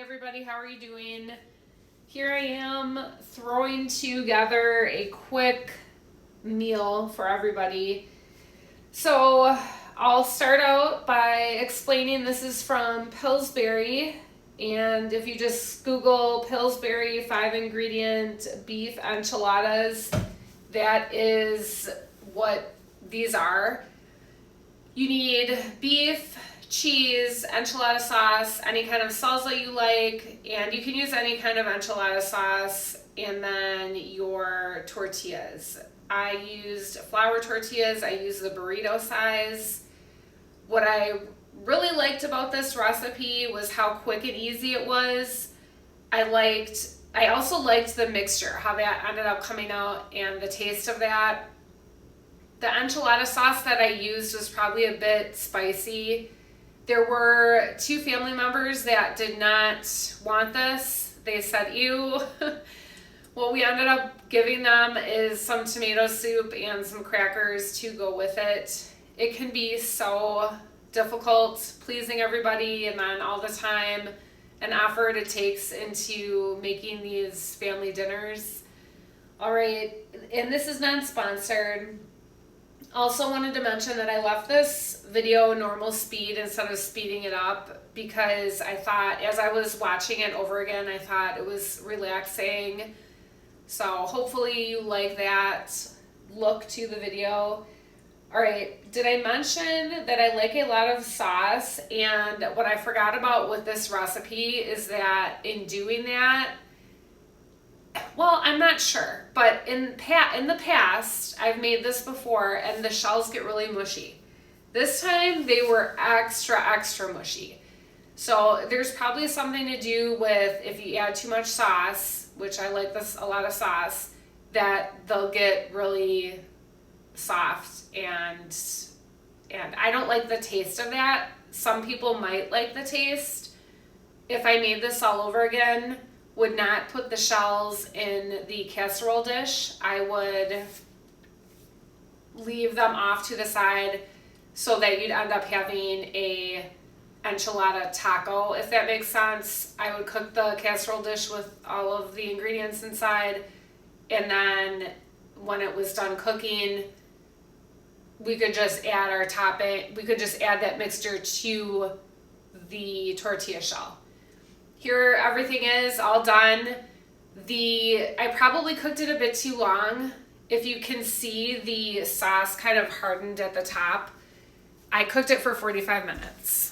everybody, how are you doing? Here I am throwing together a quick meal for everybody. So I'll start out by explaining this is from Pillsbury, and if you just Google Pillsbury 5-ingredient beef enchiladas, that is what these are. You need beef, cheese, enchilada sauce, any kind of salsa you like, and you can use any kind of enchilada sauce, and then your tortillas. I used flour tortillas. I used the burrito size. What I really liked about this recipe was how quick and easy it was. I also liked the mixture, how that ended up coming out, and the taste of that. The enchilada sauce that I used was probably a bit spicy. There were 2 family members that did not want this. They said, ew. What we ended up giving them is some tomato soup and some crackers to go with it. It can be so difficult pleasing everybody, and then all the time and effort it takes into making these family dinners. All right, and this is non-sponsored. Also wanted to mention that I left this video normal speed instead of speeding it up because I thought, as I was watching it over again, I thought it was relaxing. So hopefully you like that look to the video. All right, did I mention that I like a lot of sauce? And what I forgot about with this recipe is that in doing that, well, I'm not sure, but in the past, I've made this before, and the shells get really mushy. This time, they were extra mushy. So there's probably something to do with if you add too much sauce, which I like a lot of sauce, that they'll get really soft, and I don't like the taste of that. Some people might like the taste. If I made this all over again, would not put the shells in the casserole dish. I would leave them off to the side so that you'd end up having a enchilada taco, if that makes sense. I would cook the casserole dish with all of the ingredients inside, and then when it was done cooking, we could just add our topping. We could just add that mixture to the tortilla shell. Here everything is all done. I probably cooked it a bit too long. If you can see, the sauce kind of hardened at the top. I cooked it for 45 minutes.